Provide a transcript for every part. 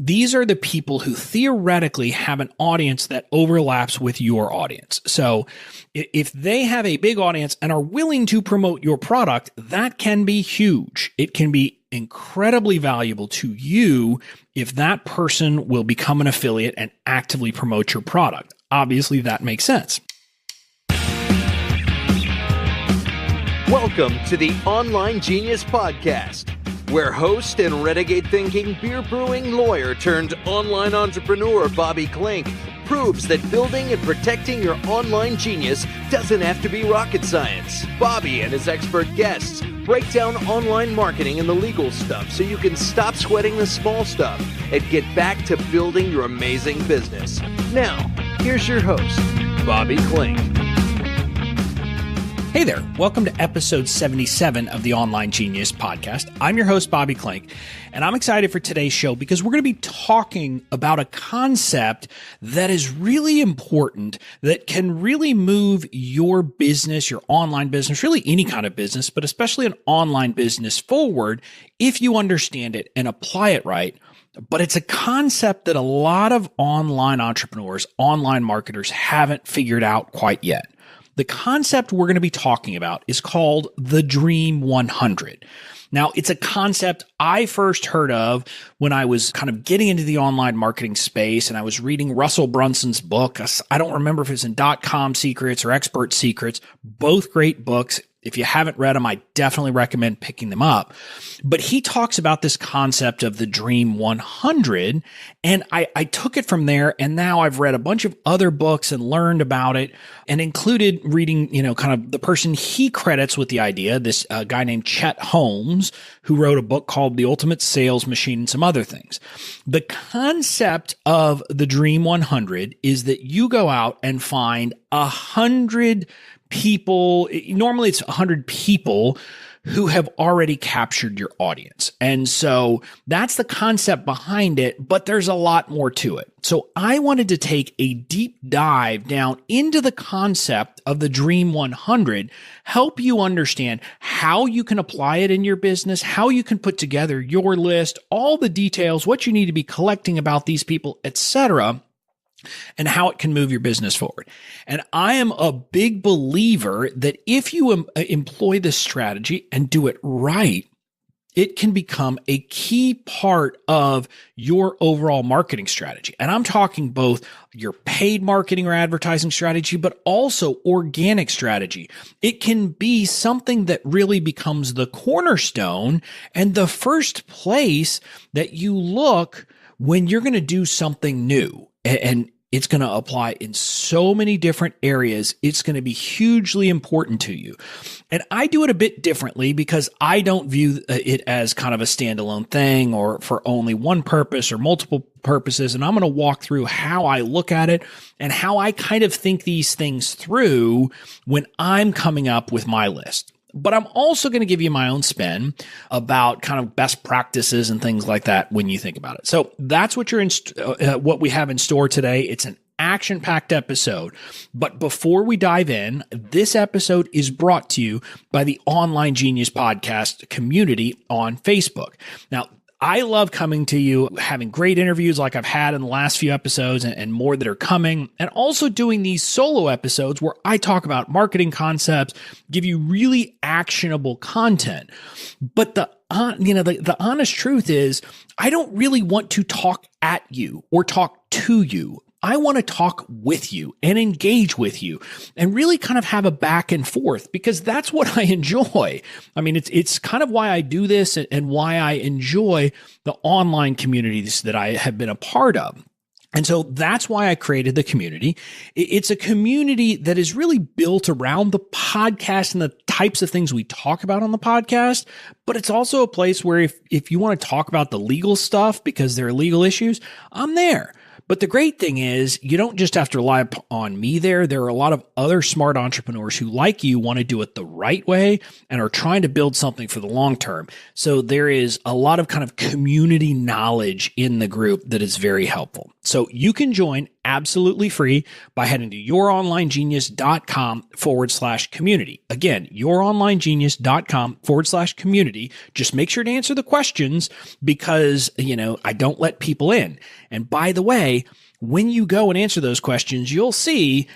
these are the people who theoretically have an audience that overlaps with your audience. So if they have a big audience and are willing to promote your product, that can be huge. It can be incredibly valuable to you if that person will become an affiliate and actively promote your product. Obviously, that makes sense. Welcome to the Online Genius Podcast, where host and renegade-thinking beer-brewing lawyer turned online entrepreneur Bobby Klinck proves that building and protecting your online genius doesn't have to be rocket science. Bobby and his expert guests break down online marketing and the legal stuff so you can stop sweating the small stuff and get back to building your amazing business. Now, here's your host, Bobby Klinck. Hey there, welcome to episode 77 of the Online Genius Podcast. I'm your host, Bobby Klinck, and I'm excited for today's show because we're going to be talking about a concept that is really important that can really move your business, your online business, really any kind of business, but especially an online business forward if you understand it and apply it right. But it's a concept that a lot of online entrepreneurs, online marketers haven't figured out quite yet. The concept we're going to be talking about is called the Dream 100. Now, it's a concept I first heard of when I was kind of getting into the online marketing space and I was reading Russell Brunson's book. I don't remember if it's in .com Secrets or Expert Secrets, both great books. If you haven't read them, I definitely recommend picking them up. But he talks about this concept of the Dream 100, and I took it from there, and now I've read a bunch of other books and learned about it, and included reading, kind of the person he credits with the idea, this guy named Chet Holmes, who wrote a book called The Ultimate Sales Machine and some other things. The concept of the Dream 100 is that you go out and find 100 people, normally it's 100 people who have already captured your audience. And so that's the concept behind it, but there's a lot more to it. So I wanted to take a deep dive down into the concept of the Dream 100, help you understand how you can apply it in your business, how you can put together your list, all the details, what you need to be collecting about these people, etc., and how it can move your business forward. And I am a big believer that if you employ this strategy and do it right, it can become a key part of your overall marketing strategy. And I'm talking both your paid marketing or advertising strategy, but also organic strategy. It can be something that really becomes the cornerstone and the first place that you look when you're going to do something new. And it's going to apply in so many different areas. It's going to be hugely important to you. And I do it a bit differently because I don't view it as kind of a standalone thing or for only one purpose or multiple purposes. And I'm going to walk through how I look at it and how I kind of think these things through when I'm coming up with my list. But I'm also going to give you my own spin about kind of best practices and things like that when you think about it. So that's what what we have in store today. It's an action-packed episode. But before we dive in, this episode is brought to you by the Online Genius Podcast community on Facebook. Now, I love coming to you, having great interviews like I've had in the last few episodes and more that are coming, and also doing these solo episodes where I talk about marketing concepts, give you really actionable content. But the honest truth is I don't really want to talk at you or talk to you. I want to talk with you and engage with you and really kind of have a back and forth because that's what I enjoy. I mean, it's kind of why I do this and why I enjoy the online communities that I have been a part of. And so that's why I created the community. It's a community that is really built around the podcast and the types of things we talk about on the podcast, but it's also a place where if you want to talk about the legal stuff because there are legal issues, I'm there. But the great thing is you don't just have to rely on me there. There are a lot of other smart entrepreneurs who, like you, want to do it the right way and are trying to build something for the long term. So there is a lot of kind of community knowledge in the group that is very helpful. So you can join absolutely free by heading to youronlinegenius.com/community. Again, youronlinegenius.com/community. Just make sure to answer the questions because, I don't let people in. And by the way, when you go and answer those questions, you'll see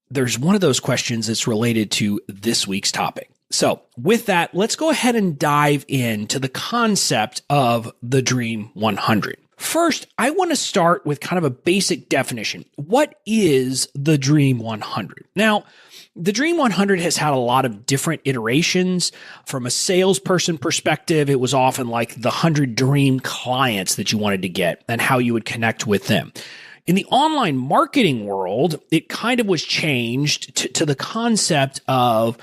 there's one of those questions that's related to this week's topic. So with that, let's go ahead and dive into the concept of the Dream 100. First, I want to start with kind of a basic definition. What is the Dream 100? Now, the Dream 100 has had a lot of different iterations. From a salesperson perspective, it was often like the 100 dream clients that you wanted to get and how you would connect with them. In the online marketing world, it kind of was changed to the concept of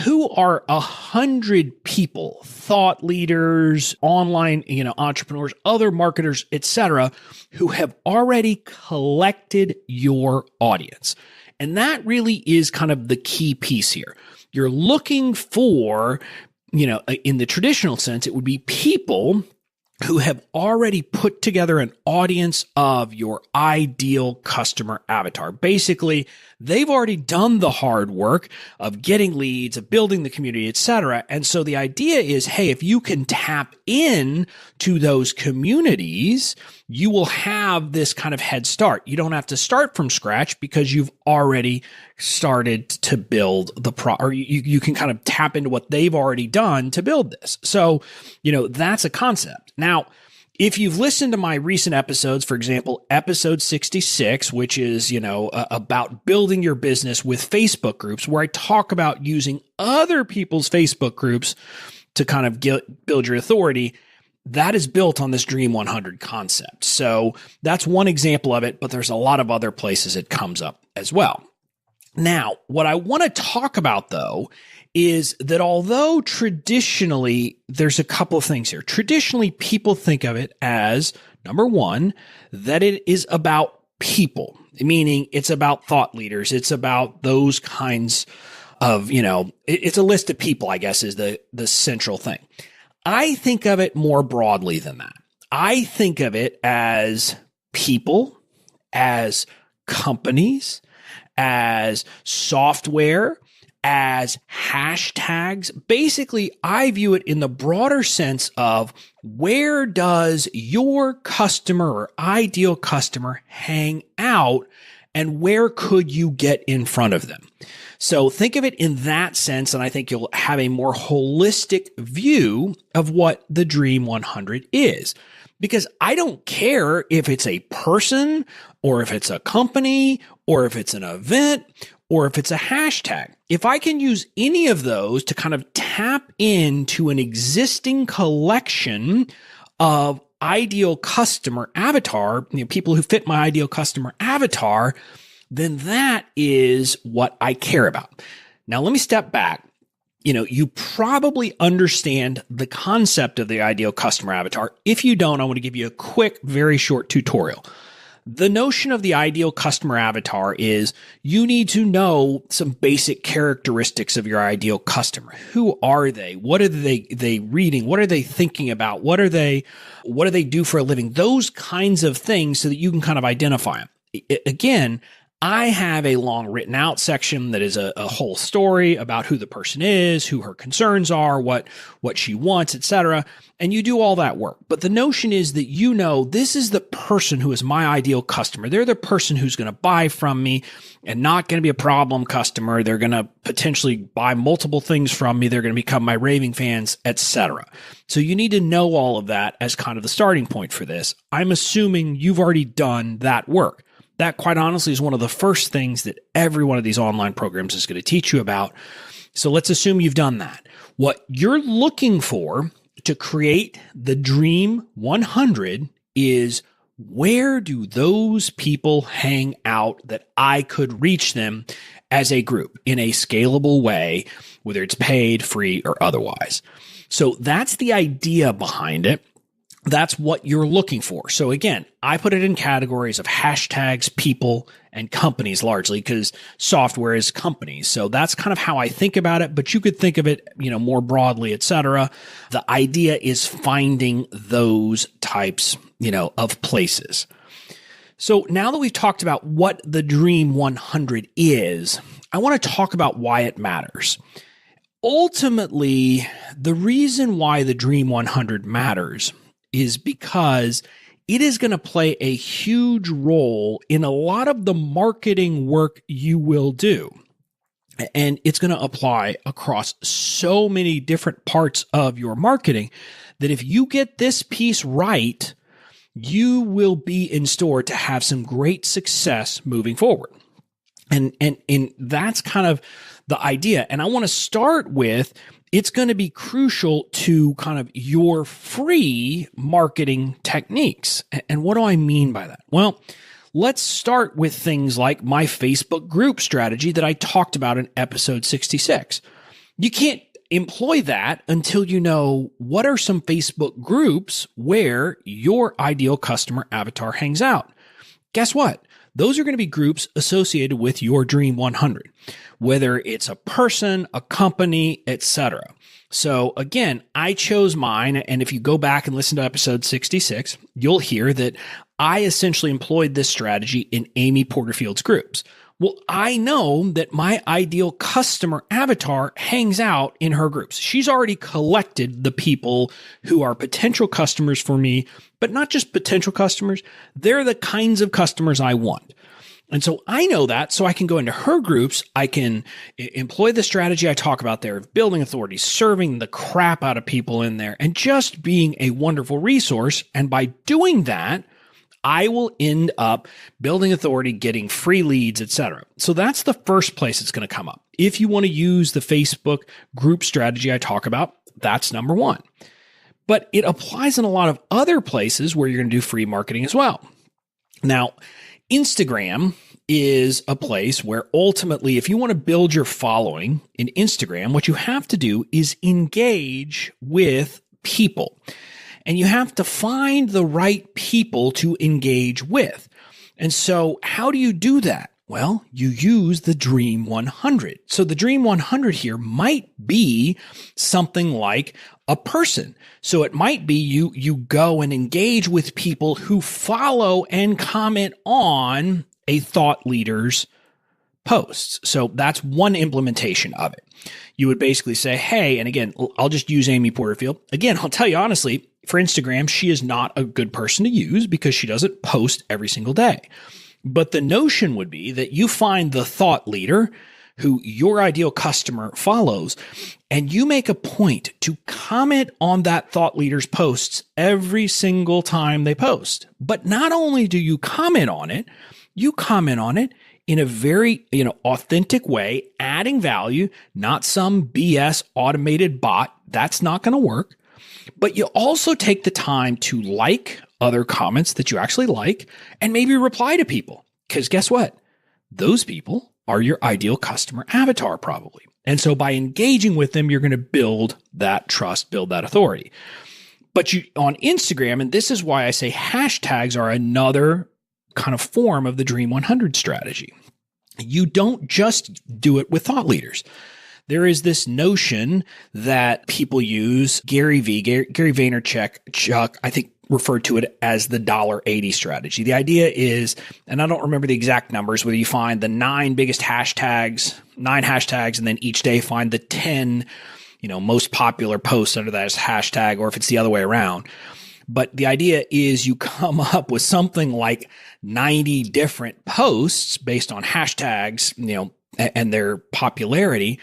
who are 100 people, thought leaders, online, entrepreneurs, other marketers, etc., who have already collected your audience. And that really is kind of the key piece here. You're looking for, in the traditional sense, it would be people who have already put together an audience of your ideal customer avatar. Basically, they've already done the hard work of getting leads, of building the community, etc. And so the idea is, hey, if you can tap in to those communities, you will have this kind of head start. You don't have to start from scratch because you've already started to build or you can kind of tap into what they've already done to build this. So, that's a concept. Now, if you've listened to my recent episodes, for example, episode 66, which is, about building your business with Facebook groups, where I talk about using other people's Facebook groups to kind of build your authority, that is built on this Dream 100 concept. So that's one example of it, but there's a lot of other places it comes up as well. Now, what I want to talk about, though, is that although traditionally, there's a couple of things here. Traditionally, people think of it as, number one, that it is about people, meaning it's about thought leaders. It's about those kinds of, it's a list of people, I guess, is the central thing. I think of it more broadly than that. I think of it as people, as companies, as software, as hashtags. Basically, I view it in the broader sense of where does your customer or ideal customer hang out and where could you get in front of them? So think of it in that sense, and I think you'll have a more holistic view of what the Dream 100 is. Because I don't care if it's a person or if it's a company or if it's an event or if it's a hashtag. If I can use any of those to kind of tap into an existing collection of ideal customer avatar, people who fit my ideal customer avatar, then that is what I care about. Now, let me step back. You probably understand the concept of the ideal customer avatar. If you don't, I want to give you a quick, very short tutorial. The notion of the ideal customer avatar is you need to know some basic characteristics of your ideal customer. Who are they? What are they reading? What are they thinking about? What do they do for a living? Those kinds of things so that you can kind of identify them. Again, I have a long written out section that is a whole story about who the person is, who her concerns are, what she wants, etc. And you do all that work. But the notion is that this is the person who is my ideal customer. They're the person who's going to buy from me and not going to be a problem customer. They're going to potentially buy multiple things from me. They're going to become my raving fans, etc. So you need to know all of that as kind of the starting point for this. I'm assuming you've already done that work. That, quite honestly, is one of the first things that every one of these online programs is going to teach you about. So let's assume you've done that. What you're looking for to create the Dream 100 is, where do those people hang out that I could reach them as a group in a scalable way, whether it's paid, free, or otherwise. So that's the idea behind it. That's what you're looking for. So again, I put it in categories of hashtags, people, and companies largely because software is companies. So that's kind of how I think about it, but you could think of it, more broadly, etc. The idea is finding those types, of places. So now that we've talked about what the Dream 100 is, I want to talk about why it matters. Ultimately, the reason why the Dream 100 matters is because it is going to play a huge role in a lot of the marketing work you will do. And it's going to apply across so many different parts of your marketing that if you get this piece right, you will be in store to have some great success moving forward. And that's kind of the idea. And I want to start with, it's going to be crucial to kind of your free marketing techniques. And what do I mean by that? Well, let's start with things like my Facebook group strategy that I talked about in episode 66. You can't employ that until you know what are some Facebook groups where your ideal customer avatar hangs out. Guess what? Those are going to be groups associated with your Dream 100, whether it's a person, a company, etc. So again, I chose mine. And if you go back and listen to episode 66, you'll hear that I essentially employed this strategy in Amy Porterfield's groups. Well, I know that my ideal customer avatar hangs out in her groups. She's already collected the people who are potential customers for me, but not just potential customers. They're the kinds of customers I want. And so I know that, so I can go into her groups. I can employ the strategy I talk about there of building authority, serving the crap out of people in there, and just being a wonderful resource. And by doing that, I will end up building authority, getting free leads, etc. So that's the first place it's going to come up. If you want to use the Facebook group strategy I talk about, that's number one. But it applies in a lot of other places where you're going to do free marketing as well. Now, Instagram is a place where ultimately, if you want to build your following in Instagram, what you have to do is engage with people. And you have to find the right people to engage with. And so how do you do that? Well, you use the Dream 100. So the Dream 100 here might be something like a person. So it might be you go and engage with people who follow and comment on a thought leader's posts. So that's one implementation of it. You would basically say, hey, and again, I'll just use Amy Porterfield. Again, I'll tell you honestly, for Instagram, she is not a good person to use because she doesn't post every single day. But the notion would be that you find the thought leader who your ideal customer follows, and you make a point to comment on that thought leader's posts every single time they post. But not only do you comment on it, you comment on it in a very, authentic way, adding value, not some BS automated bot. That's not going to work. But you also take the time to like other comments that you actually like and maybe reply to people. Because guess what? Those people are your ideal customer avatar probably. And so by engaging with them, you're going to build that trust, build that authority. But on Instagram, and this is why I say hashtags are another kind of form of the Dream 100 strategy. You don't just do it with thought leaders. There is this notion that people use. Gary Vaynerchuk, I think, referred to it as the $80 strategy. The idea is, and I don't remember the exact numbers, whether you find the 9 biggest hashtags, 9 hashtags, and then each day find the 10, most popular posts under that as hashtag, or if it's the other way around. But the idea is you come up with something like 90 different posts based on hashtags, and their popularity,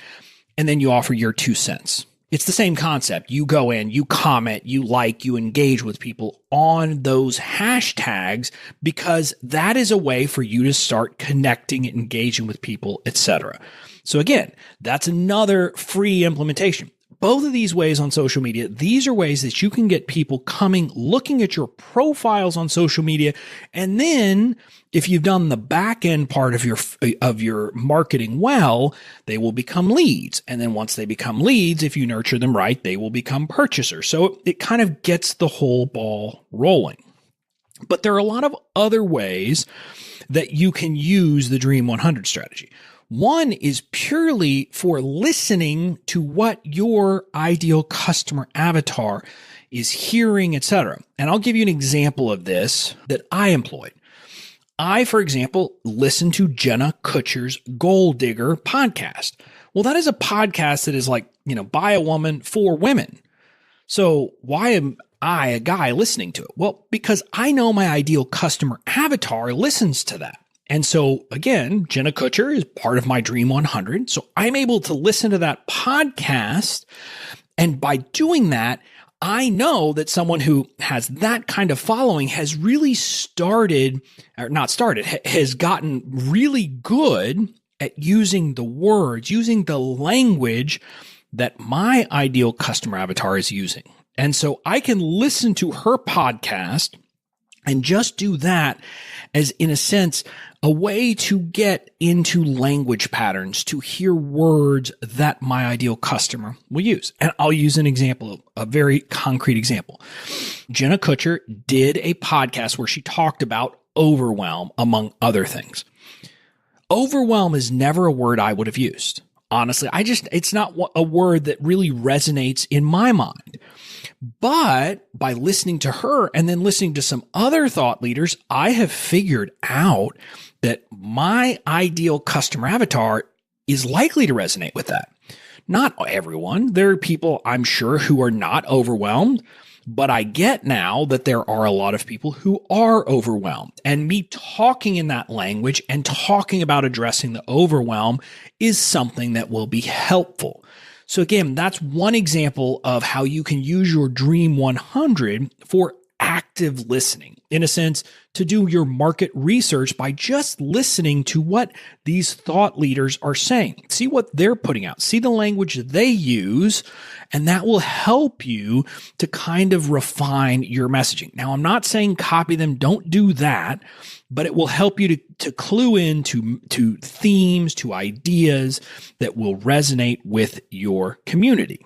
and then you offer your 2 cents. It's the same concept. You go in, you comment, you like, you engage with people on those hashtags because that is a way for you to start connecting and engaging with people, etc. So again, that's another free implementation. Both of these ways on social media, these are ways that you can get people coming, looking at your profiles on social media. And then if you've done the back end part of your marketing well, they will become leads. And then once they become leads, if you nurture them right, they will become purchasers. So it kind of gets the whole ball rolling. But there are a lot of other ways that you can use the Dream 100 strategy. One is purely for listening to what your ideal customer avatar is hearing, etc. And I'll give you an example of this that I employed. I, for example, listen to Jenna Kutcher's Goal Digger podcast. Well, that is a podcast that is like, by a woman for women. So why am I, a guy, listening to it? Well, because I know my ideal customer avatar listens to that. And so again, Jenna Kutcher is part of my Dream 100. So I'm able to listen to that podcast. And by doing that, I know that someone who has that kind of following has really has gotten really good at using the words, using the language that my ideal customer avatar is using. And so I can listen to her podcast and just do that as, in a sense, a way to get into language patterns, to hear words that my ideal customer will use. And I'll use an example, a very concrete example. Jenna Kutcher did a podcast where she talked about overwhelm, among other things. Overwhelm is never a word I would have used. Honestly, it's not a word that really resonates in my mind. But by listening to her and then listening to some other thought leaders, I have figured out that my ideal customer avatar is likely to resonate with that. Not everyone. There are people, I'm sure, who are not overwhelmed, but I get now that there are a lot of people who are overwhelmed. And me talking in that language and talking about addressing the overwhelm is something that will be helpful. So again, that's one example of how you can use your Dream 100 for active listening. In a sense, to do your market research by just listening to what these thought leaders are saying. See what they're putting out. See the language they use, and that will help you to kind of refine your messaging. Now, I'm not saying copy them. Don't do that. But it will help you to clue in to themes, to ideas that will resonate with your community.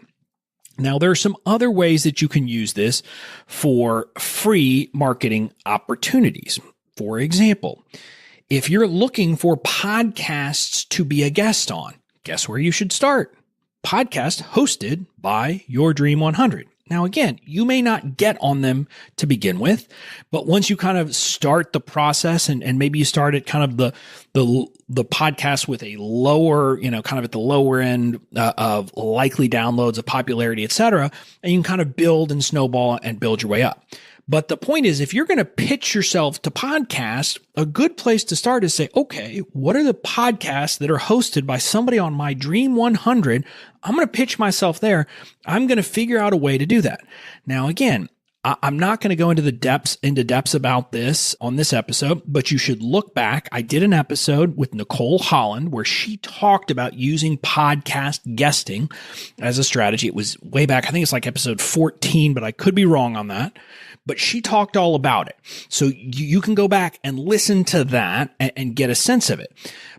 Now, there are some other ways that you can use this for free marketing opportunities. For example, if you're looking for podcasts to be a guest on, guess where you should start? Podcast hosted by your Dream 100. Now, again, you may not get on them to begin with, but once you kind of start the process and maybe you start at kind of the podcast with a lower, kind of at the lower end of likely downloads, of popularity, et cetera, and you can kind of build and snowball and build your way up. But the point is, if you're going to pitch yourself to podcasts, a good place to start is say, okay, what are the podcasts that are hosted by somebody on my Dream 100? I'm going to pitch myself there. I'm going to figure out a way to do that. Now, again, I'm not going to go into depths about this on this episode, but you should look back. I did an episode with Nicole Holland where she talked about using podcast guesting as a strategy. It was way back. I think it's like episode 14, but I could be wrong on that. But she talked all about it. So you can go back and listen to that and get a sense of it.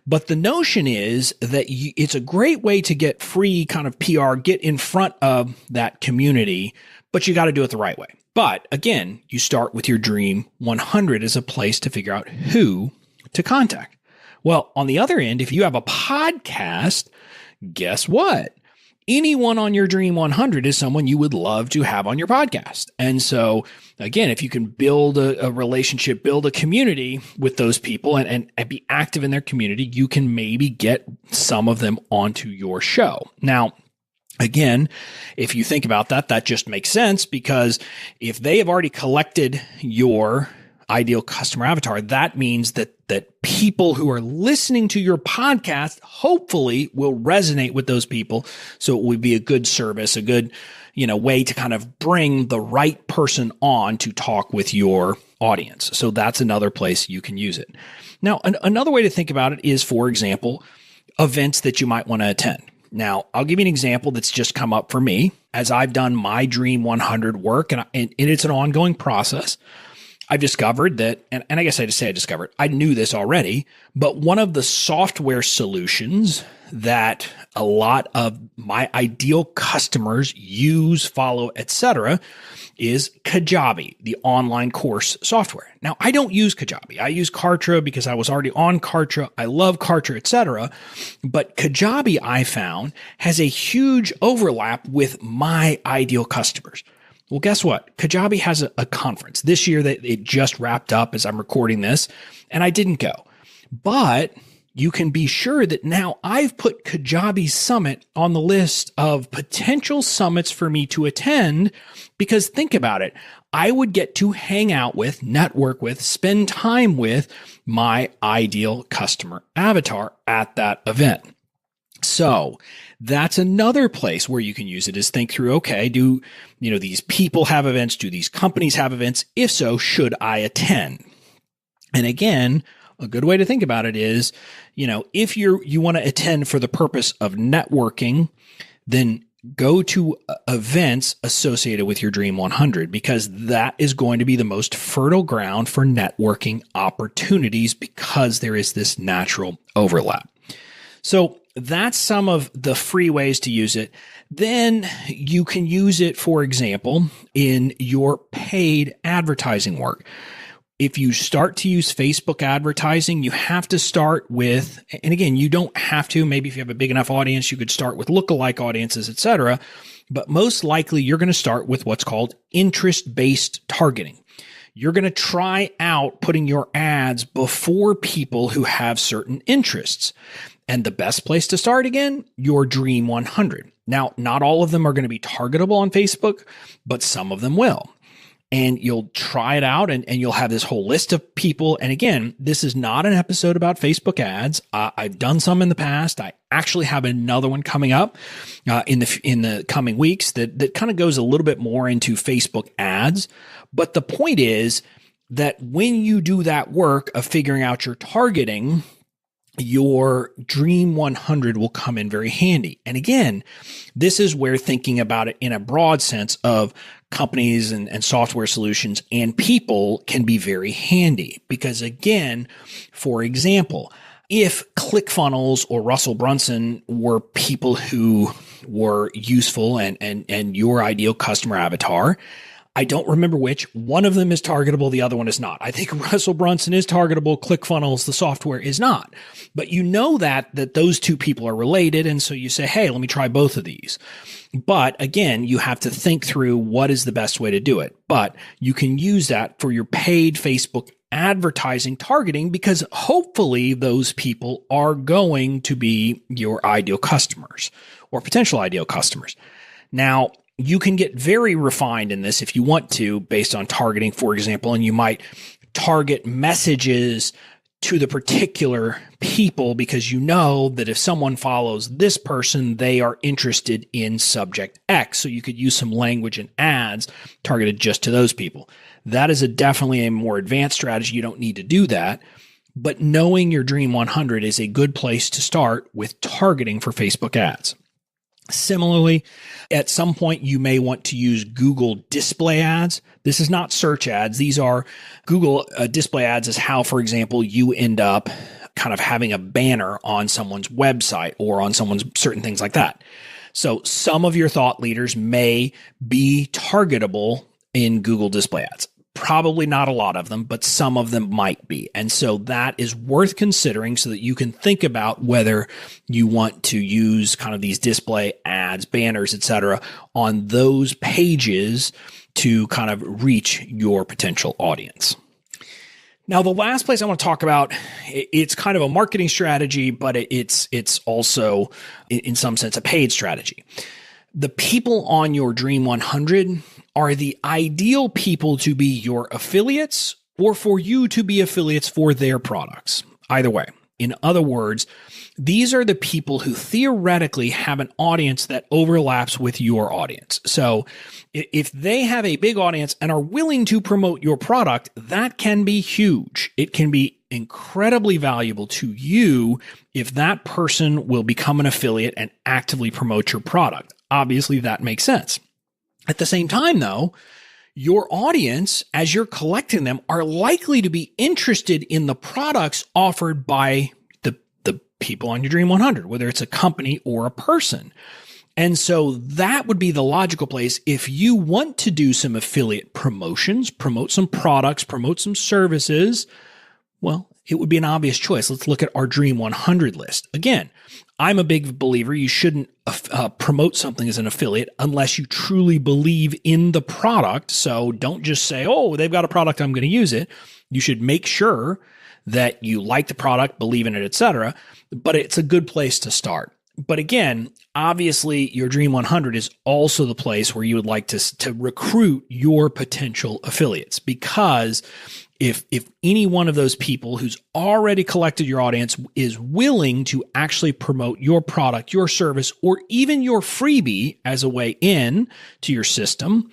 But the notion is that it's a great way to get free kind of PR, get in front of that community, but you got to do it the right way. But again, you start with your Dream 100 as a place to figure out who to contact. Well, on the other end, if you have a podcast, guess what? Anyone on your Dream 100 is someone you would love to have on your podcast. And so, again, if you can build a relationship, build a community with those people and be active in their community, you can maybe get some of them onto your show. Now, again, if you think about that, that just makes sense because if they have already collected your ideal customer avatar, that means that people who are listening to your podcast hopefully will resonate with those people. So it would be a good service, a good, way to kind of bring the right person on to talk with your audience. So that's another place you can use it. Now, another way to think about it is, for example, events that you might want to attend. Now, I'll give you an example that's just come up for me as I've done my Dream 100 work, and it's an ongoing process. I've discovered that, and I guess I just say I discovered, I knew this already, but one of the software solutions that a lot of my ideal customers use, follow, etc., is Kajabi, the online course software. Now, I don't use Kajabi. I use Kartra because I was already on Kartra. I love Kartra, etc. But Kajabi, I found, has a huge overlap with my ideal customers. Well, guess what? Kajabi has a conference this year that it just wrapped up as I'm recording this, and I didn't go. But you can be sure that now I've put Kajabi Summit on the list of potential summits for me to attend, because think about it. I would get to hang out with, network with, spend time with my ideal customer avatar at that event. So that's another place where you can use it, is think through, okay, do these people have events? Do these companies have events? If so, should I attend? And again, a good way to think about it is, if you want to attend for the purpose of networking, then go to events associated with your Dream 100, because that is going to be the most fertile ground for networking opportunities, because there is this natural overlap. So that's some of the free ways to use it. Then you can use it, for example, in your paid advertising work. If you start to use Facebook advertising, you have to start with, and again, you don't have to, maybe if you have a big enough audience, you could start with lookalike audiences, etc. But most likely you're going to start with what's called interest-based targeting. You're going to try out putting your ads before people who have certain interests. And the best place to start, again, your Dream 100. Now, not all of them are going to be targetable on Facebook, but some of them will. And you'll try it out, and you'll have this whole list of people. And again, this is not an episode about Facebook ads. I've done some in the past. I actually have another one coming up in the coming weeks that kind of goes a little bit more into Facebook ads. But the point is that when you do that work of figuring out your targeting, your Dream 100 will come in very handy. And again, this is where thinking about it in a broad sense of companies and software solutions and people can be very handy. Because again, for example, if ClickFunnels or Russell Brunson were people who were useful and your ideal customer avatar, I don't remember which. One of them is targetable. The other one is not. I think Russell Brunson is targetable. ClickFunnels, the software, is not. But you know that those two people are related. And so you say, hey, let me try both of these. But again, you have to think through what is the best way to do it. But you can use that for your paid Facebook advertising targeting, because hopefully those people are going to be your ideal customers or potential ideal customers. Now, you can get very refined in this if you want to, based on targeting, for example, and you might target messages to the particular people because you know that if someone follows this person, they are interested in subject X. So you could use some language and ads targeted just to those people. That is definitely a more advanced strategy. You don't need to do that. But knowing your Dream 100 is a good place to start with targeting for Facebook ads. Similarly, at some point, you may want to use Google display ads. This is not search ads. These are Google display ads is how, for example, you end up kind of having a banner on someone's website or on someone's certain things like that. So some of your thought leaders may be targetable in Google display ads. Probably not a lot of them, but some of them might be. And so that is worth considering so that you can think about whether you want to use kind of these display ads, banners, etc., on those pages to kind of reach your potential audience. Now, the last place I want to talk about, it's kind of a marketing strategy, but it's also in some sense a paid strategy. The people on your Dream 100 are the ideal people to be your affiliates or for you to be affiliates for their products. Either way. In other words, these are the people who theoretically have an audience that overlaps with your audience. So if they have a big audience and are willing to promote your product, that can be huge. It can be incredibly valuable to you if that person will become an affiliate and actively promote your product. Obviously, that makes sense. At the same time, though, your audience, as you're collecting them, are likely to be interested in the products offered by the people on your Dream 100, whether it's a company or a person. And so that would be the logical place if you want to do some affiliate promotions, promote some products, promote some services. Well, it would be an obvious choice. Let's look at our Dream 100 list. Again, I'm a big believer you shouldn't promote something as an affiliate unless you truly believe in the product. So don't just say, oh, they've got a product, I'm going to use it. You should make sure that you like the product, believe in it, etc. But it's a good place to start. But again, obviously, your Dream 100 is also the place where you would like to recruit your potential affiliates, because if any one of those people who's already collected your audience is willing to actually promote your product, your service, or even your freebie as a way in to your system,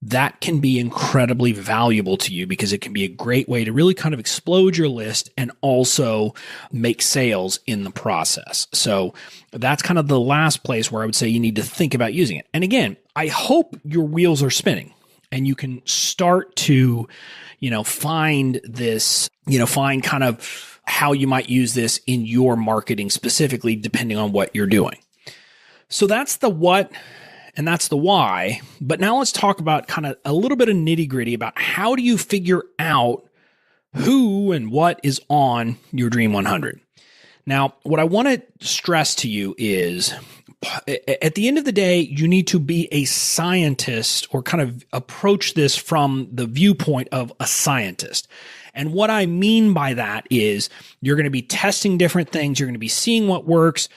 that can be incredibly valuable to you, because it can be a great way to really kind of explode your list and also make sales in the process. So that's kind of the last place where I would say you need to think about using it. And again, I hope your wheels are spinning and you can start to, find this, find kind of how you might use this in your marketing specifically, depending on what you're doing. So that's the what. And that's the why. But now let's talk about kind of a little bit of nitty gritty about how do you figure out who and what is on your Dream 100. Now, what I want to stress to you is at the end of the day, you need to be a scientist, or kind of approach this from the viewpoint of a scientist. And what I mean by that is you're going to be testing different things. You're going to be seeing what works,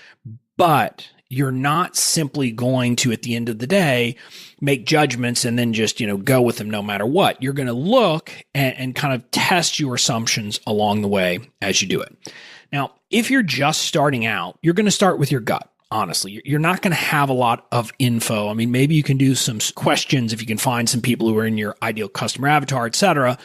but you're not simply going to, at the end of the day, make judgments and then just, go with them no matter what. You're going to look and kind of test your assumptions along the way as you do it. Now, if you're just starting out, you're going to start with your gut. Honestly, you're not going to have a lot of info. I mean, maybe you can do some questions if you can find some people who are in your ideal customer avatar, et cetera.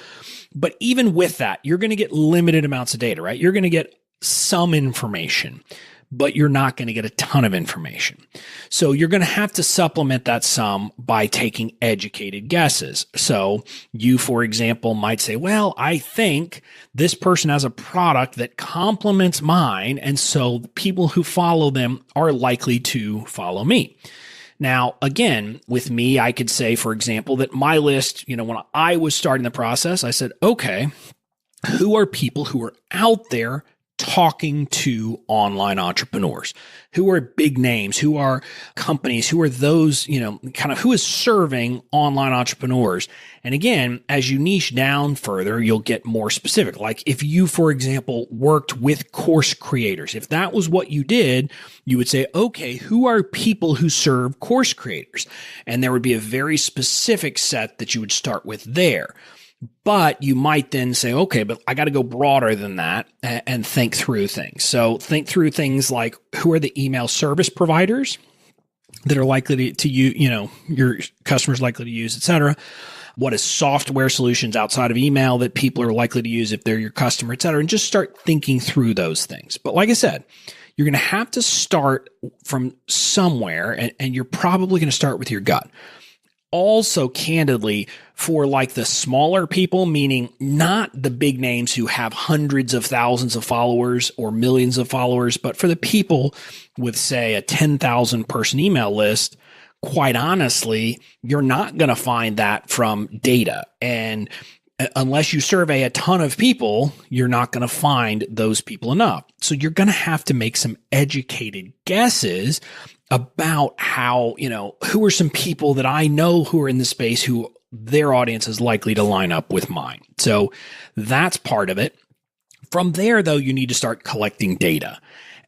But even with that, you're going to get limited amounts of data, right? You're going to get some information, but you're not going to get a ton of information. So you're going to have to supplement that some by taking educated guesses. So you, for example, might say, well, I think this person has a product that complements mine, and so people who follow them are likely to follow me. Now, again, with me, I could say, for example, that my list, when I was starting the process, I said, okay, who are people who are out there talking to online entrepreneurs? Who are big names? Who are companies? Who are those, kind of who is serving online entrepreneurs? And again, as you niche down further, you'll get more specific. Like if you, for example, worked with course creators, if that was what you did, you would say, okay, who are people who serve course creators? And there would be a very specific set that you would start with there. But you might then say, okay, but I got to go broader than that and think through things. So think through things like, who are the email service providers that are likely to use, your customers likely to use, et cetera? What is software solutions outside of email that people are likely to use if they're your customer, et cetera? And just start thinking through those things. But like I said, you're going to have to start from somewhere, and you're probably going to start with your gut. Also, candidly, for like the smaller people, meaning not the big names who have hundreds of thousands of followers or millions of followers, but for the people with, say, a 10,000 person email list, quite honestly, you're not going to find that from data. And unless you survey a ton of people, you're not going to find those people enough. So you're going to have to make some educated guesses about how, who are some people that I know who are in the space who their audience is likely to line up with mine. So that's part of it. From there, though, you need to start collecting data.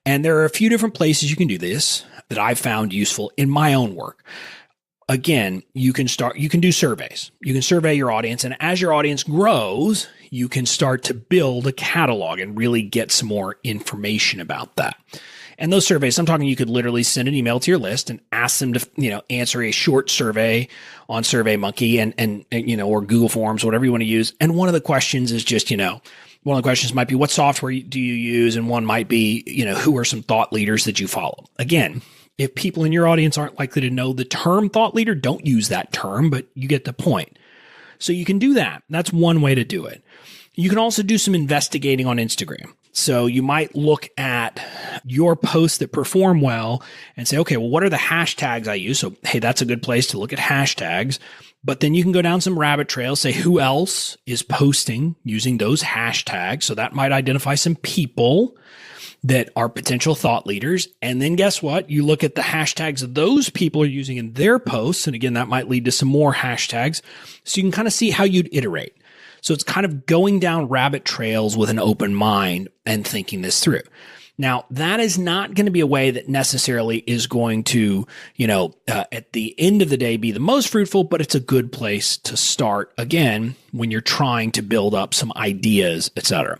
And there are a few different places you can do this that I've found useful in my own work. Again, you can do surveys. You can survey your audience. And as your audience grows, you can start to build a catalog and really get some more information about that. And those surveys, I'm talking, you could literally send an email to your list and ask them to, answer a short survey on SurveyMonkey and or Google Forms, whatever you want to use. And one of the questions is just, one of the questions might be, what software do you use? And one might be, who are some thought leaders that you follow? Again, if people in your audience aren't likely to know the term thought leader, don't use that term, but you get the point. So you can do that. That's one way to do it. You can also do some investigating on Instagram. So you might look at your posts that perform well and say, okay, well, what are the hashtags I use? So, hey, that's a good place to look at hashtags. But then you can go down some rabbit trails, say who else is posting using those hashtags. So that might identify some people that are potential thought leaders. And then guess what? You look at the hashtags those people are using in their posts. And again, that might lead to some more hashtags. So you can kind of see how you'd iterate. So it's kind of going down rabbit trails with an open mind and thinking this through. Now, that is not going to be a way that necessarily is going to, at the end of the day be the most fruitful, but it's a good place to start, again, when you're trying to build up some ideas, etc.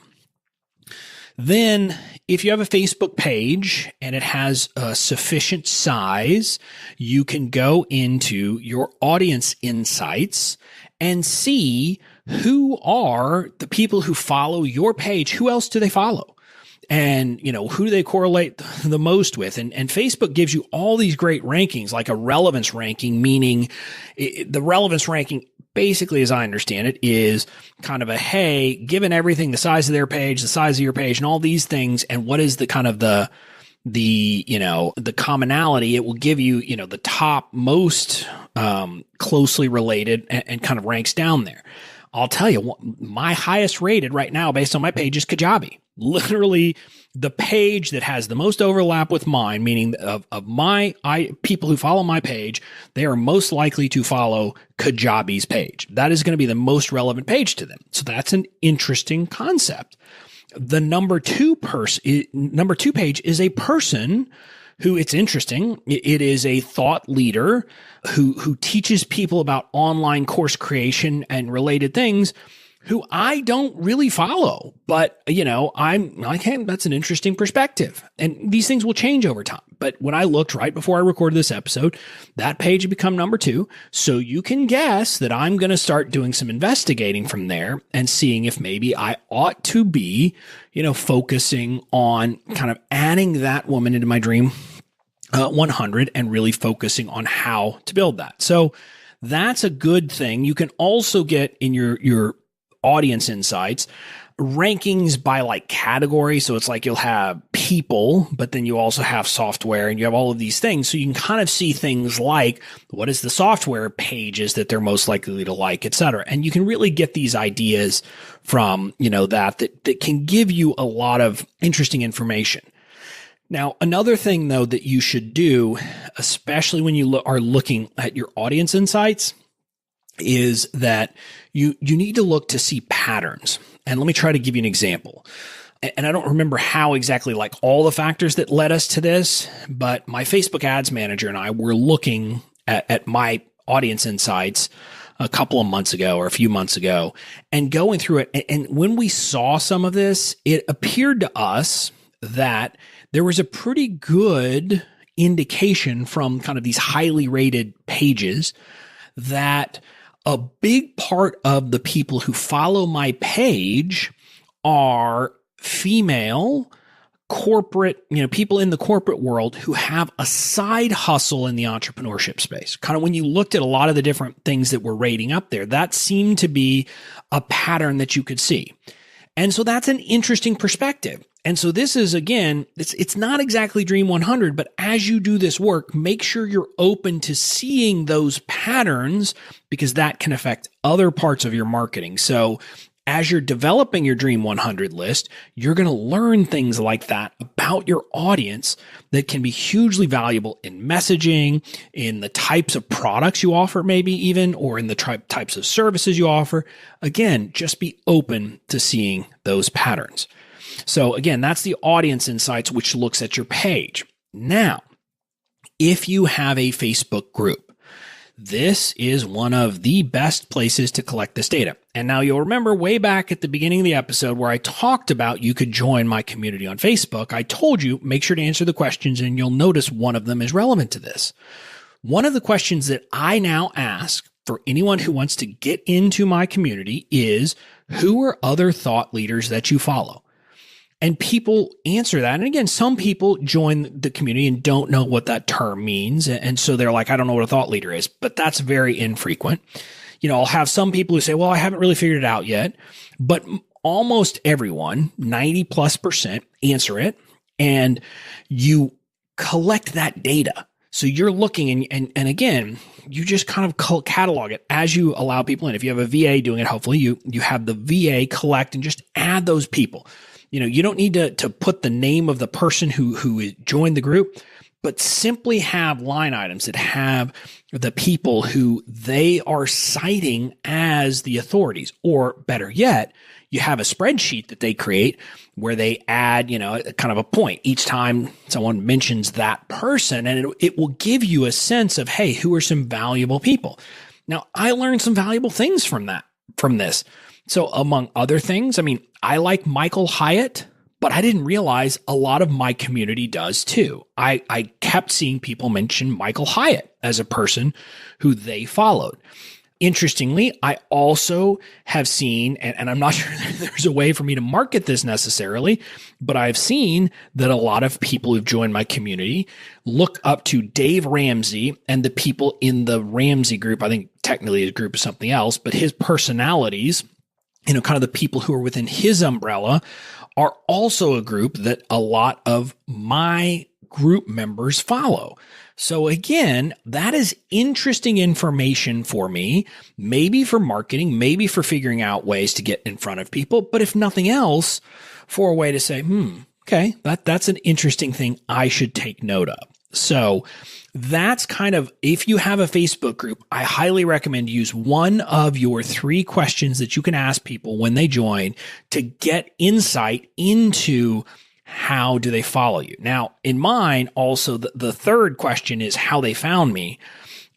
Then, if you have a Facebook page and it has a sufficient size, you can go into your audience insights and see who are the people who follow your page. Who else do they follow? And, who do they correlate the most with? And Facebook gives you all these great rankings, like a relevance ranking, meaning the relevance ranking, basically, as I understand it, is kind of hey, given everything, the size of their page, the size of your page, and all these things, and what is the kind of the commonality, it will give you, the top most closely related and kind of ranks down there. I'll tell you, my highest rated right now based on my page is Kajabi. Literally the page that has the most overlap with mine, meaning of people who follow my page, they are most likely to follow Kajabi's page. That is going to be the most relevant page to them. So that's an interesting concept. The number two page is a person who, it's interesting. It is a thought leader who teaches people about online course creation and related things, who I don't really follow, but I'm like, hey, that's an interesting perspective. And these things will change over time. But when I looked right before I recorded this episode, that page had become number 2. So you can guess that I'm going to start doing some investigating from there and seeing if maybe I ought to be, focusing on kind of adding that woman into my dream 100 and really focusing on how to build that. So that's a good thing. You can also get in your audience insights rankings by like category. So it's like you'll have people, but then you also have software and you have all of these things. So you can kind of see things like what is the software pages that they're most likely to like, et cetera. And you can really get these ideas from, that can give you a lot of interesting information. Now, another thing though that you should do, especially when you are looking at your audience insights, is that you need to look to see patterns. And let me try to give you an example. And I don't remember how exactly like all the factors that led us to this, but my Facebook ads manager and I were looking at my audience insights a couple of months ago or a few months ago and going through it. And when we saw some of this, it appeared to us that there was a pretty good indication from kind of these highly rated pages that a big part of the people who follow my page are female corporate, people in the corporate world who have a side hustle in the entrepreneurship space. Kind of when you looked at a lot of the different things that were rating up there, that seemed to be a pattern that you could see. And so that's an interesting perspective. And so this is, again, it's not exactly Dream 100, but as you do this work, make sure you're open to seeing those patterns because that can affect other parts of your marketing. So as you're developing your Dream 100 list, you're going to learn things like that about your audience that can be hugely valuable in messaging, in the types of products you offer, maybe even, or in the types of services you offer. Again, just be open to seeing those patterns. So again, that's the audience insights, which looks at your page. Now, if you have a Facebook group, this is one of the best places to collect this data. And now you'll remember way back at the beginning of the episode where I talked about you could join my community on Facebook. I told you, make sure to answer the questions and you'll notice one of them is relevant to this. One of the questions that I now ask for anyone who wants to get into my community is, who are other thought leaders that you follow? And people answer that. And again, some people join the community and don't know what that term means. And so they're like, I don't know what a thought leader is, but that's very infrequent. I'll have some people who say, well, I haven't really figured it out yet, but almost everyone, 90+% answer it. And you collect that data. So you're looking and again, you just kind of catalog it as you allow people in. If you have a VA doing it, hopefully you have the VA collect and just add those people. You don't need to put the name of the person who joined the group, but simply have line items that have the people who they are citing as the authorities. Or better yet, you have a spreadsheet that they create where they add, kind of a point each time someone mentions that person, and it will give you a sense of, hey, who are some valuable people? Now, I learned some valuable things from this. So among other things, I like Michael Hyatt, but I didn't realize a lot of my community does too. I kept seeing people mention Michael Hyatt as a person who they followed. Interestingly, I also have seen, and I'm not sure there's a way for me to market this necessarily, but I've seen that a lot of people who've joined my community look up to Dave Ramsey and the people in the Ramsey group. I think technically his group is something else, but his personalities, kind of the people who are within his umbrella, are also a group that a lot of my group members follow. So again, that is interesting information for me, maybe for marketing, maybe for figuring out ways to get in front of people, but if nothing else, for a way to say, okay, that's an interesting thing I should take note of. So that's kind of, if you have a Facebook group, I highly recommend use one of your 3 questions that you can ask people when they join to get insight into how do they follow you. Now, in mine, also, the third question is how they found me.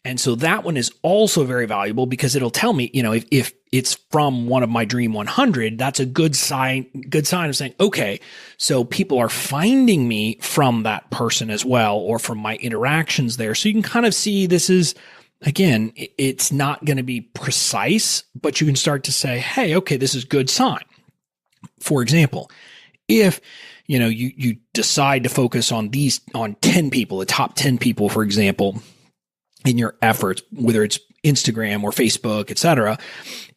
And so that one is also very valuable because it'll tell me, if it's from one of my Dream 100, that's a good sign of saying, okay, so people are finding me from that person as well, or from my interactions there. So you can kind of see this is, again, it's not going to be precise, but you can start to say, hey, okay, this is good sign. For example, if you decide to focus on 10 people, the top 10 people, for example, in your efforts, whether it's Instagram or Facebook, etc.,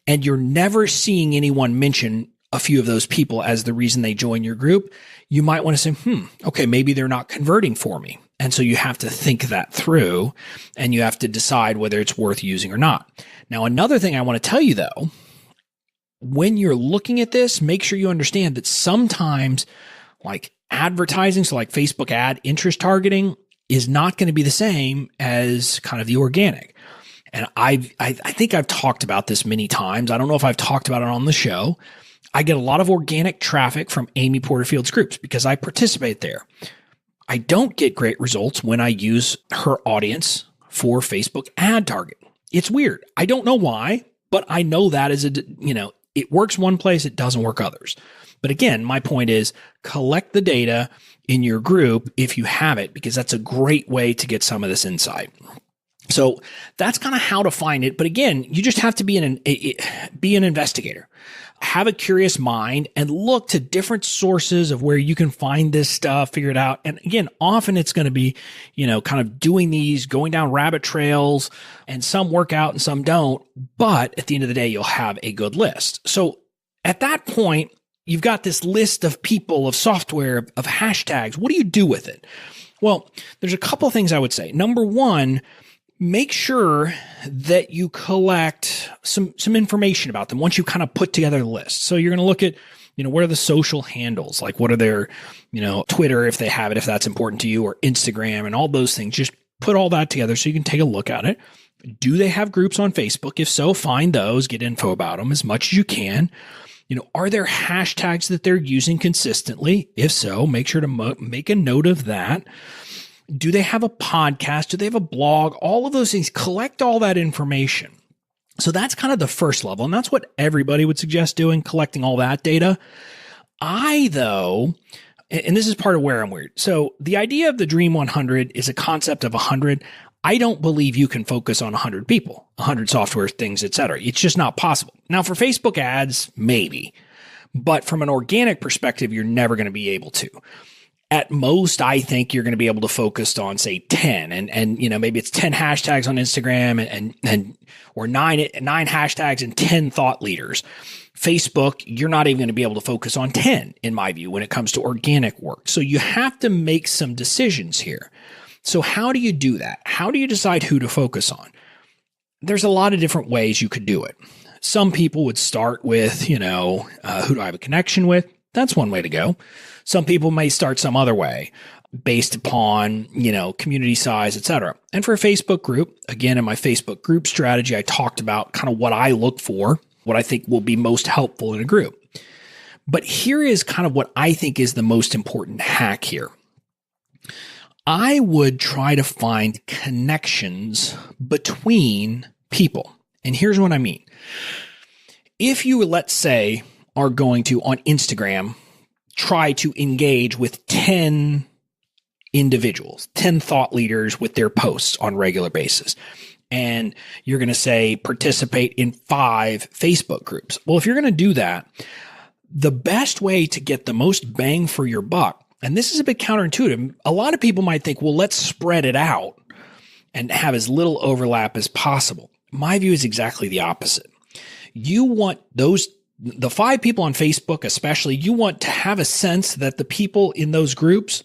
and you're never seeing anyone mention a few of those people as the reason they join your group, you might want to say, okay, maybe they're not converting for me. And so you have to think that through and you have to decide whether it's worth using or not. Now, another thing I want to tell you though, when you're looking at this, make sure you understand that sometimes like advertising, so like Facebook ad interest targeting, is not going to be the same as kind of the organic. And I think I've talked about this many times. I don't know if I've talked about it on the show. I get a lot of organic traffic from Amy Porterfield's groups because I participate there. I don't get great results when I use her audience for Facebook ad targeting. It's weird. I don't know why, but I know that it works one place, it doesn't work others. But again, my point is collect the data in your group if you have it, because that's a great way to get some of this insight. So that's kind of how to find it. But again, you just have to be an investigator. Have a curious mind and look to different sources of where you can find this stuff, figure it out. And again, often it's going to be, kind of doing these, going down rabbit trails, and some work out and some don't. But at the end of the day, you'll have a good list. So at that point, you've got this list of people, of software, of hashtags. What do you do with it? Well, there's a couple of things I would say. Number one, make sure that you collect some information about them once you kind of put together the list. So you're going to look at, what are the social handles? Like what are their, Twitter, if they have it, if that's important to you, or Instagram and all those things. Just put all that together so you can take a look at it. Do they have groups on Facebook? If so, find those, get info about them as much as you can. Are there hashtags that they're using consistently? If so, make sure to make a note of that. Do they have a podcast? Do they have a blog? All of those things, collect all that information. So that's kind of the first level. And that's what everybody would suggest doing, collecting all that data. Though, and this is part of where I'm weird. So the idea of the Dream 100 is a concept of 100. I don't believe you can focus on 100 people, 100 software things, etc. It's just not possible. Now for Facebook ads, maybe, but from an organic perspective, you're never going to be able to. At most, I think you're going to be able to focus on, say, 10 and maybe it's 10 hashtags on Instagram and or nine hashtags and 10 thought leaders. Facebook, you're not even going to be able to focus on 10, in my view, when it comes to organic work. So you have to make some decisions here. So how do you do that? How do you decide who to focus on? There's a lot of different ways you could do it. Some people would start with, who do I have a connection with? That's one way to go. Some people may start some other way based upon, community size, etc. And for a Facebook group, again, in my Facebook group strategy, I talked about kind of what I look for, what I think will be most helpful in a group. But here is kind of what I think is the most important hack here. I would try to find connections between people. And here's what I mean. If you, let's say, are going to, on Instagram, try to engage with 10 individuals, 10 thought leaders with their posts on a regular basis, and you're going to say participate in 5 Facebook groups. Well, if you're going to do that, the best way to get the most bang for your buck, and this is a bit counterintuitive, a lot of people might think, well, let's spread it out and have as little overlap as possible. My view is exactly the opposite. You want the 5 people on Facebook especially, you want to have a sense that the people in those groups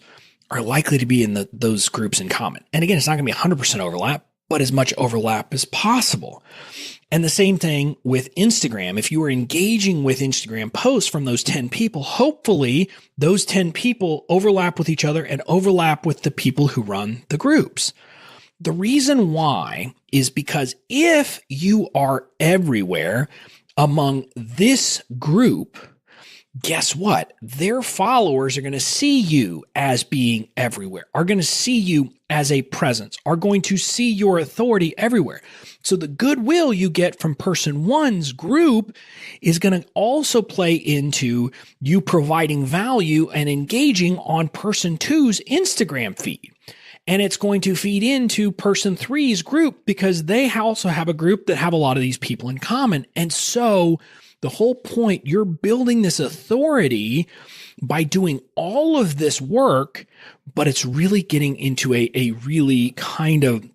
are likely to be in those groups in common. And again, it's not going to be 100% overlap, but as much overlap as possible. And the same thing with Instagram. If you are engaging with Instagram posts from those 10 people, hopefully those 10 people overlap with each other and overlap with the people who run the groups. The reason why is because if you are everywhere among this group, guess what? Their followers are going to see you as being everywhere, are going to see you as a presence, are going to see your authority everywhere. So the goodwill you get from person one's group is going to also play into you providing value and engaging on person two's Instagram feed. And it's going to feed into person three's group because they also have a group that have a lot of these people in common. And so the whole point, you're building this authority by doing all of this work, but it's really getting into a really kind of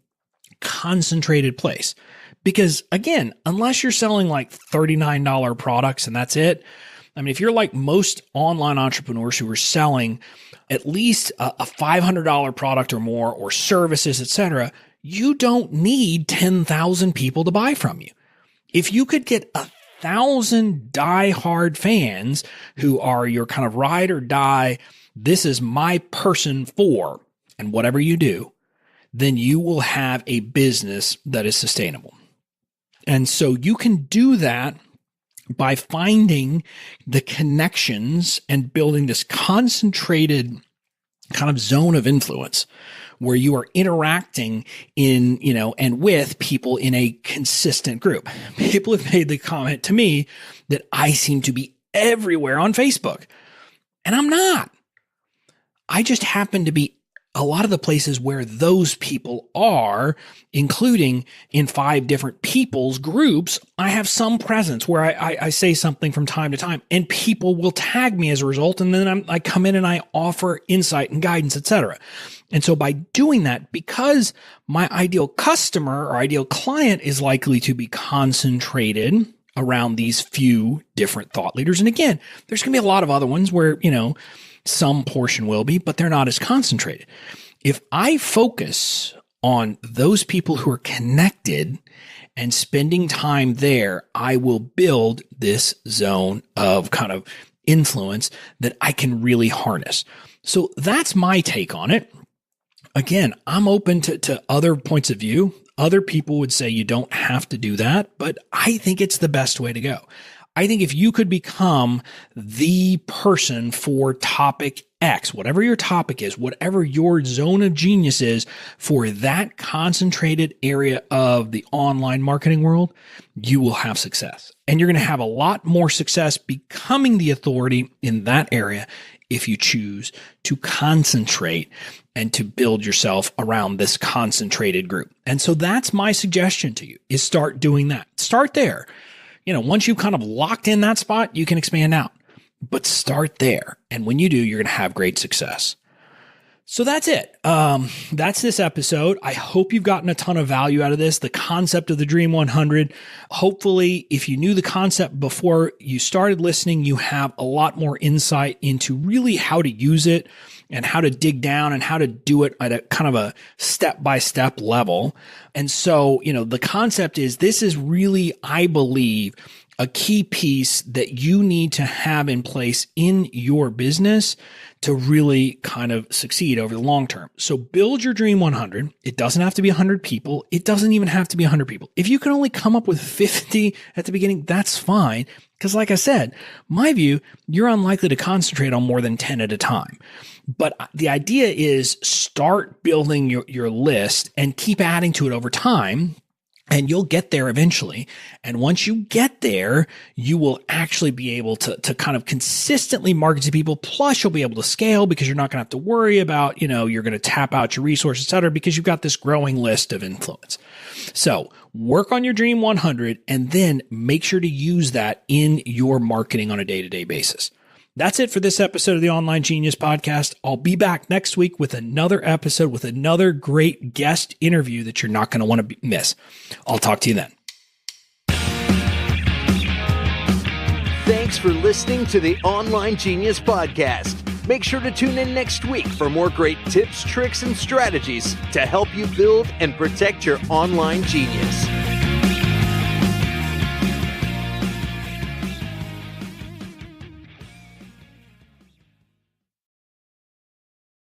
concentrated place. Because again, unless you're selling like $39 products and that's it, I mean, if you're like most online entrepreneurs who are selling at least a $500 product or more, or services, etc., you don't need 10,000 people to buy from you. If you could get 1,000 diehard fans who are your kind of ride or die, this is my person for, and whatever you do, then you will have a business that is sustainable. And so you can do that by finding the connections and building this concentrated kind of zone of influence where you are interacting in, and with people in a consistent group. People have made the comment to me that I seem to be everywhere on Facebook, and I'm not. I just happen to be a lot of the places where those people are, including in 5 different people's groups. I have some presence where I say something from time to time, and people will tag me as a result. And then I come in and I offer insight and guidance, etc. And so by doing that, because my ideal customer or ideal client is likely to be concentrated around these few different thought leaders. And again, there's going to be a lot of other ones where, some portion will be, but they're not as concentrated. If I focus on those people who are connected and spending time there, I will build this zone of kind of influence that I can really harness. So that's my take on it. Again, I'm open to other points of view. Other people would say you don't have to do that, but I think it's the best way to go. I think if you could become the person for topic X, whatever your topic is, whatever your zone of genius is for that concentrated area of the online marketing world, you will have success. And you're going to have a lot more success becoming the authority in that area if you choose to concentrate and to build yourself around this concentrated group. And so that's my suggestion to you, is start doing that. Start there. Once you've kind of locked in that spot, you can expand out, but start there. And when you do, you're going to have great success. So that's it. That's this episode. I hope you've gotten a ton of value out of this, the concept of the Dream 100. Hopefully, if you knew the concept before you started listening, you have a lot more insight into really how to use it and how to dig down and how to do it at a kind of a step-by-step level. And so, the concept is this is really, I believe, a key piece that you need to have in place in your business to really kind of succeed over the long term. So build your Dream 100. It doesn't have to be 100 people. It doesn't even have to be 100 people. If you can only come up with 50 at the beginning, that's fine. Because like I said, my view, you're unlikely to concentrate on more than 10 at a time. But the idea is start building your list and keep adding to it over time. And you'll get there eventually. And once you get there, you will actually be able to kind of consistently market to people. Plus, you'll be able to scale because you're not going to have to worry about, you're going to tap out your resources, et cetera, because you've got this growing list of influence. So work on your Dream 100 and then make sure to use that in your marketing on a day-to-day basis. That's it for this episode of the Online Genius Podcast. I'll be back next week with another episode with another great guest interview that you're not going to want to miss. I'll talk to you then. Thanks for listening to the Online Genius Podcast. Make sure to tune in next week for more great tips, tricks, and strategies to help you build and protect your online genius.